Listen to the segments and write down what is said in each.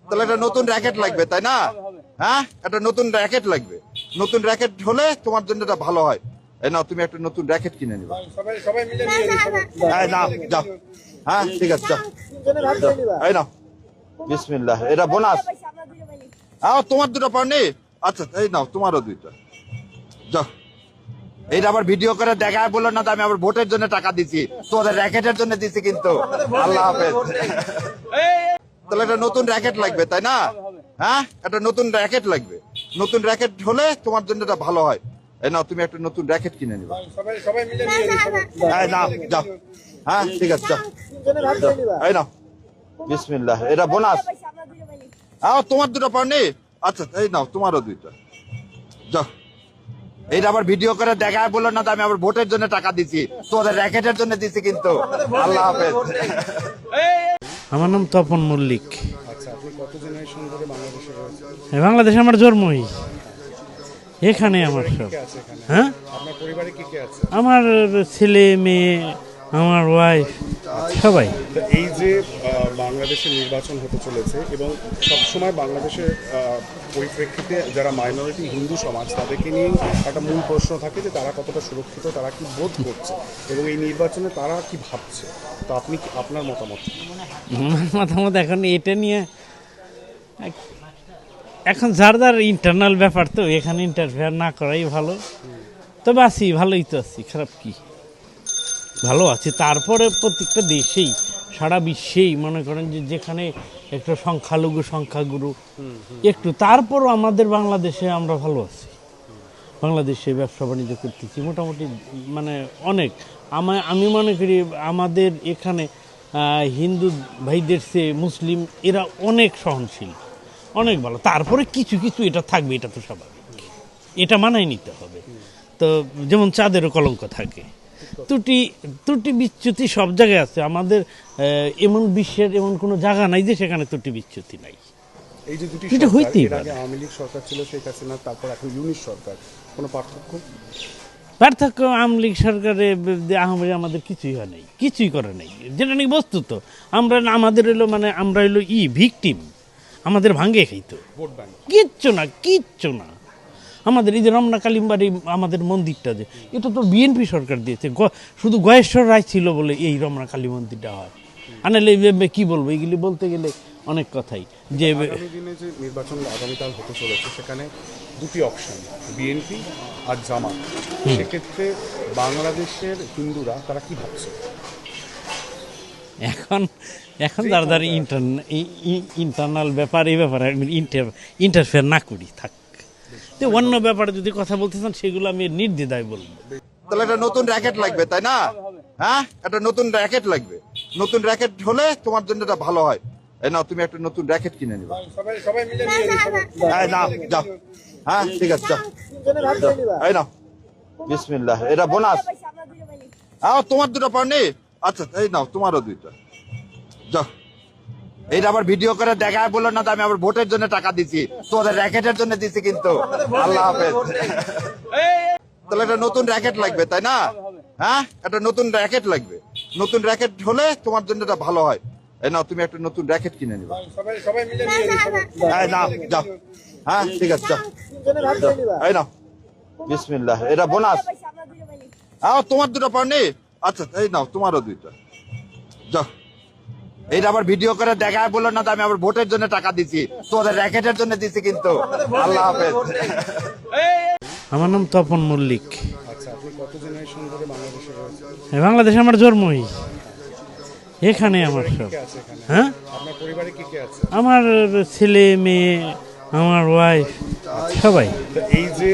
তাহলে একটা নতুন র্যাকেট লাগবে, তাই না? হ্যাঁ, একটা নতুন র্যাকেট লাগবে। নতুন র্যাকেট হলে তোমার জন্য এটা ভালো হয়। এই নাও, তুমি একটা নতুন র্যাকেট কিনে নিবা। নাও, যাও। হ্যাঁ, ঠিক আছে, যাও। এই নাও, বিসমিল্লাহ। এটা বোনাস। তোমার দুটো পাওনি? আচ্ছা, এই নাও, তোমারও দুইটা। যাও। এইটা আবার ভিডিও করে দেখায় বললো না, আমি আবার ভোটের জন্য টাকা দিছি, তোমাদের র্যাকেটের জন্য দিছি কিন্তু। আল্লাহ হাফেজ। তাহলে একটা নতুন র্যাকেট লাগবে, তাই না? হ্যাঁ, একটা নতুন র্যাকেট লাগবে। নতুন র্যাকেট হলে তোমার জন্য এটা ভালো হয়। এই নাও, তুমি একটা নতুন র্যাকেট কিনে নিবা। নাও, যাও। হ্যাঁ, ঠিক আছে, যাও। এই নাও, বিসমিল্লাহ। এটা বোনাস। তোমার দুটো পাওনি? আচ্ছা, এই নাও, তোমারও দুইটা। যাও। এইটা আবার ভিডিও করে দেখায় বললো না, আমি আবার ভোটের জন্য টাকা দিছি, তোমাদের র্যাকেটের জন্য দিছি কিন্তু। আল্লাহ হাফেজ। আমার নাম তপন মল্লিক। আচ্ছা, আপনি কত জেনারেশন ধরে বাংলাদেশে রয়েছেন? বাংলাদেশে আমার জন্মই এখানে। আমার সব, কে আছে এখানে? হ্যাঁ, আপনার পরিবারে কি কে আছে? আমার ছেলে মেয়ে, আমার ওয়াইফ, সবাই। তো এই যে বাংলাদেশে নির্বাচন হতে চলেছে এবং সবসময় বাংলাদেশের পরিপ্রেক্ষিতে যারা মাইনরিটি হিন্দু সমাজ, তাদেরকে নিয়ে একটা মূল প্রশ্ন থাকে যে তারা কতটা সুরক্ষিত, তারা কি বোধ করছে এবং এই নির্বাচনে তারা কি ভাবছে। তো আপনি আপনার মতামত? আমার মতামত এখন এটা নিয়ে, এখন যার যার ইন্টারনাল ব্যাপার, তো এখানে ইন্টারফেয়ার না করাই ভালো। তবে আছি, ভালোই তো আছি, খারাপ কি, ভালো আছি। তারপরে প্রত্যেকটা দেশেই, সারা বিশ্বেই মনে করেন যে যেখানে একটা সংখ্যালঘু সংখ্যাগুরু একটু, তারপরও আমাদের বাংলাদেশে আমরা ভালো আছি। বাংলাদেশে ব্যবসা বাণিজ্য করতেছি মোটামুটি, মানে অনেক। আমি মনে করি আমাদের এখানে হিন্দু ভাইদের চেয়ে মুসলিম এরা অনেক সহনশীল, অনেক ভালো। তারপরে কিছু কিছু এটা থাকবে, এটা তো স্বাভাবিক, এটা মানায় নিতে হবে। তো যেমন চাঁদেরও কলঙ্ক থাকে, ত্রুটি বিচ্যুতি সব জায়গায় আছে। আমাদের এমন বিশ্বের এমন কোনো জায়গা নাই যে সেখানে ত্রুটি বিচ্যুতি নাই। এই যে দুটি এটা হইতেই সরকার, এর পারে। আগে আওয়ামী লীগ সরকার ছিল, শেখ হাসিনা, তারপর এখন ইউনিট সরকার, কোনো পার্থক্য? আওয়ামী লীগ সরকারে আমাদের কিছুই হয় নাই, কিছুই করে নাই, যেটা নাকি বস্তুত। আমাদের হইলো, মানে আমরা হইলো ভিকটিম, আমাদের ভাঙ্গে খাইতো, ভোট ব্যাংক। কিচ্ছু না। আমাদের এই যে রমনা কালিমবাড়ি আমাদের মন্দিরটা, যে এটা তো বিএনপি সরকার দিয়েছে, শুধু গয়েশ্বর রায় ছিল বলে এই রমনা কালী মন্দিরটা হয়। আনালে কি বলবো, এগুলি বলতে গেলে অনেক কথাই। যে আগামী দিনে যে নির্বাচন আগামীকাল হতে চলেছে, সেখানে দুটি অপশন, বিএনপি আর জামাত। সেক্ষেত্রে বাংলাদেশের হিন্দুরা তারা কি ভাবছে? এখন যারা ইন্টারনাল ব্যাপার, এই ব্যাপারে ইন্টারফেয়ার না করি, থাক। অন্য ব্যাপারে যদি কথা বলতে চান, সেগুলো আমি নির্দ্বিধায় বলবো। তাহলে একটা নতুন র্যাকেট লাগবে, তাই না? হ্যাঁ, একটা নতুন র্যাকেট লাগবে। নতুন র্যাকেট হলে তোমার জন্য এটা ভালো হয়। এই নাও, তুমি একটা নতুন র্যাকেট কিনে নিবা। নাও, যাও। হ্যাঁ, ঠিক আছে, যাও। এই নাও, বিসমিল্লাহ। এটা বোনাস। তোমার দুটো পাওনি? আচ্ছা, এই নাও, তোমারও দুইটা। যাও। এইটা আবার ভিডিও করে দেখায় বললো না, আমি আবার ভোটের জন্য টাকা দিছি, তোমাদের র্যাকেটের জন্য দিছি কিন্তু। আল্লাহ হাফেজ। তাহলে একটা নতুন র্যাকেট লাগবে, তাই না? হ্যাঁ, একটা নতুন র্যাকেট লাগবে। নতুন র্যাকেট হলে তোমার জন্য এটা ভালো হয়। এই নাও, তুমি একটা নতুন র্যাকেট কিনে নিবা। নাও, যাও। হ্যাঁ, ঠিক আছে, যাও। এই নাও, বিসমিল্লাহ। এটা বোনাস। তোমার দুটো পাওনি? আচ্ছা, এই নাও, তোমারও দুইটা। যাও। এইটা আবার ভিডিও করে দেখায় বললো না, আমি আবার ভোটের জন্য টাকা দিছি, তোমাদের র্যাকেটের জন্য দিছি কিন্তু। আল্লাহ হাফেজ। আমার নাম তপন মল্লিক। আচ্ছা, আপনি কত জেনারেশন ধরে বাংলাদেশে রয়েছেন? বাংলাদেশে আমার জন্মই এখানে। আমার সব, কে আছে এখানে? হ্যাঁ, আপনার পরিবারে কি কে আছে? আমার ছেলে মেয়ে, আমার ওয়াইফ, সবাই। তো এই যে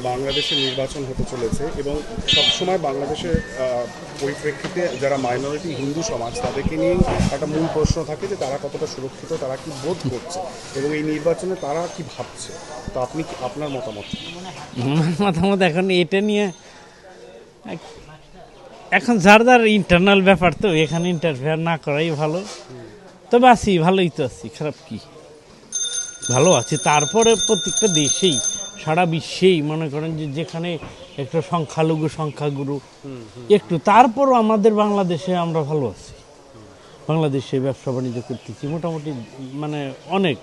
বাংলাদেশে নির্বাচন হতে চলেছে এবং সবসময় বাংলাদেশের পরিপ্রেক্ষিতে যারা মাইনরিটি হিন্দু সমাজ, তাদেরকে নিয়ে একটা মূল প্রশ্ন থাকে যে তারা কতটা সুরক্ষিত, তারা কি বোধ করছে এবং এই নির্বাচনে তারা কি ভাবছে। তো আপনি আপনার মতামত? আমার মতামত এখন এটা নিয়ে, এখন যার যার ইন্টারনাল ব্যাপার, তো এখানে ইন্টারফেয়ার না করাই ভালো। তবে আছি, ভালোই তো আছি, খারাপ কি, ভালো আছি। তারপরে প্রত্যেকটা দেশেই, সারা বিশ্বেই মনে করেন যে যেখানে একটা সংখ্যালঘু সংখ্যাগুরু একটু, তারপরও আমাদের বাংলাদেশে আমরা ভালো আছি। বাংলাদেশে ব্যবসা বাণিজ্য করতেছি মোটামুটি মানে অনেক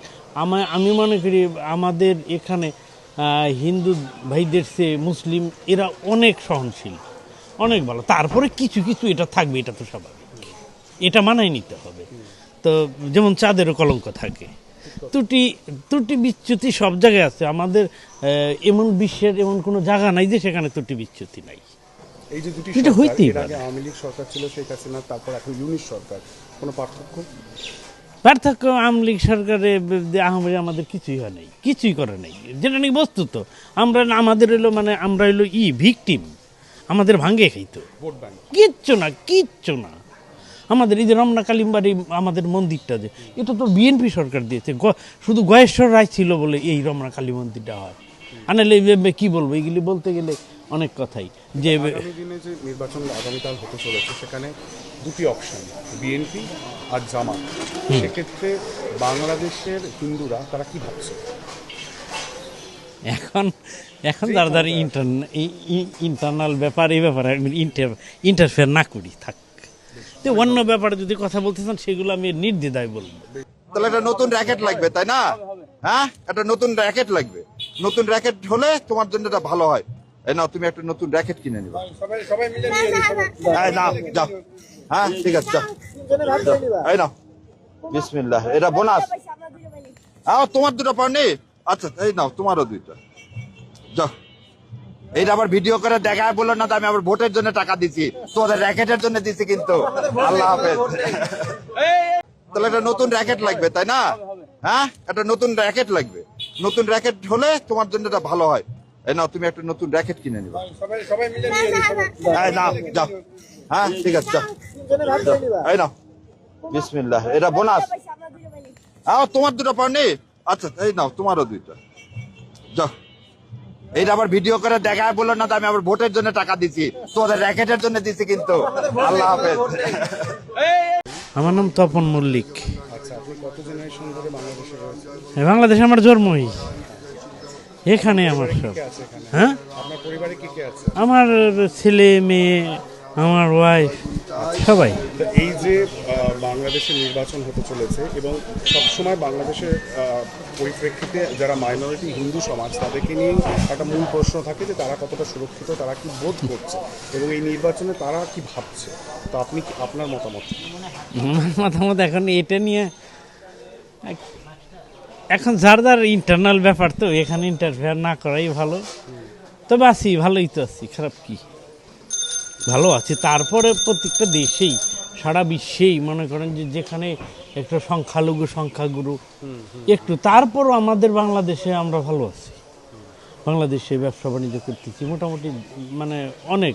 আমি মনে করি আমাদের এখানে হিন্দু ভাইদের চেয়ে মুসলিম এরা অনেক সহনশীল, অনেক ভালো। তারপরে কিছু কিছু এটা থাকবে, এটা তো স্বাভাবিক, এটা মানায় নিতে হবে। তো যেমন চাঁদেরও কলঙ্ক থাকে, ত্রুটি বিচ্যুতি সব জায়গায় আছে। আমাদের এমন বিশ্বের এমন কোনো জায়গা নাই যে সেখানে ত্রুটি বিচ্যুতি নাই। এই যে দুটি এটা সরকার, হইতেই এর পারে। আগে আওয়ামী লীগ সরকার ছিল শেখ হাসিনা, তারপর এখন ইউনিট সরকার, কোনো পার্থক্য? আওয়ামী লীগ সরকারে আমাদের কিছুই হয় নাই, কিছুই করে নাই, যেটা নাকি বস্তুত। আমাদের হইলো মানে আমরা হইলো ভিকটিম, আমাদের ভাঙ্গে খাইতো, ভোট ব্যাংক। কিচ্ছু না। আমাদের এই যে রমনা কালিমবাড়ি আমাদের মন্দিরটা, যে এটা তো বিএনপি সরকার দিয়েছে, শুধু গয়েশ্বর রায় ছিল বলে এই রমনা কালী মন্দিরটা হয়। আনালে কি বলবো, এগুলি বলতে গেলে অনেক কথাই। যে আগামী দিনে যে নির্বাচন আগামীকাল হতে চলেছে, সেখানে দুটি অপশন, বিএনপি আর জামাত। সেক্ষেত্রে বাংলাদেশের হিন্দুরা তারা কি ভাবছে? এখন যারা ইন্টারনাল ব্যাপার, এই ব্যাপারে ইন্টারফেয়ার না করি থাক। তো অন্য ব্যাপারে যদি কথা বলতে চান সেগুলো আমি নির্দ্বিধায় বলবো। তাহলে একটা নতুন র্যাকেট লাগবে, তাই না? হ্যাঁ, একটা নতুন র্যাকেট লাগবে। নতুন র্যাকেট হলে তোমার জন্য এটা ভালো হয়। এই নাও, তুমি একটা নতুন র্যাকেট কিনে নিবা। নাও, যাও। হ্যাঁ, ঠিক আছে, যাও। এই নাও, বিসমিল্লাহ। এটা বোনাস। তোমার দুটো পাওনি? আচ্ছা, এই নাও, তোমারও দুইটা। যাও। এইটা আবার ভিডিও করে দেখায় বললো না, আমি আবার ভোটের জন্য টাকা দিছি, তোমাদের র্যাকেটের জন্য দিছি কিন্তু। আল্লাহ হাফেজ। তাহলে একটা নতুন র্যাকেট লাগবে, তাই না? হ্যাঁ, একটা নতুন র্যাকেট লাগবে। নতুন র্যাকেট হলে তোমার জন্য এটা ভালো হয়। এই নাও, তুমি একটা নতুন র্যাকেট কিনে নিবা। নাও, যাও। হ্যাঁ, ঠিক আছে, যাও। এই নাও, বিসমিল্লাহ। এটা বোনাস। তোমার দুটো পাওনি? আচ্ছা, এই নাও, তোমারও দুইটা। যাও। এইটা আবার ভিডিও করে দেখায় বললো না, আমি আবার ভোটের জন্য টাকা দিছি, তোমাদের র্যাকেটের জন্য দিছি কিন্তু। আল্লাহ হাফেজ। আমার নাম তপন মল্লিক। আচ্ছা, আপনি কত জেনারেশন ধরে বাংলাদেশে রয়েছেন? বাংলাদেশে আমার জন্মই, এখানে আমার সব। কে আছে এখানে? হ্যাঁ, আপনার পরিবারে কি কে আছে? আমার ছেলে মেয়ে, আমার ওয়াইফ, সবাই। তো এই যে বাংলাদেশে নির্বাচন হতে চলেছে এবং সবসময় বাংলাদেশের পরিপ্রেক্ষিতে যারা মাইনরিটি হিন্দু সমাজ, তাদেরকে নিয়ে একটা মূল প্রশ্ন থাকে যে তারা কতটা সুরক্ষিত, তারা কি বোধ করছে এবং এই নির্বাচনে তারা কি ভাবছে। তো আপনি আপনার মতামত? আমার মতামত এখন এটা নিয়ে, এখন যার ইন্টারনাল ব্যাপার, তো এখানে ইন্টারফেয়ার না করাই ভালো। তবে আছি, ভালোই তো আছি, খারাপ কি, ভালো আছি। তারপরে প্রত্যেকটা দেশেই, সারা বিশ্বেই মনে করেন যে যেখানে একটা সংখ্যাগুরু একটু, তারপরও আমাদের বাংলাদেশে আমরা ভালো আছি। বাংলাদেশে ব্যবসা বাণিজ্য করতেছি মোটামুটি মানে অনেক।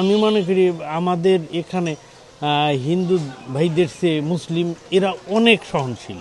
আমি মনে করি আমাদের এখানে হিন্দু ভাইদের চেয়ে মুসলিম এরা অনেক সহনশীল।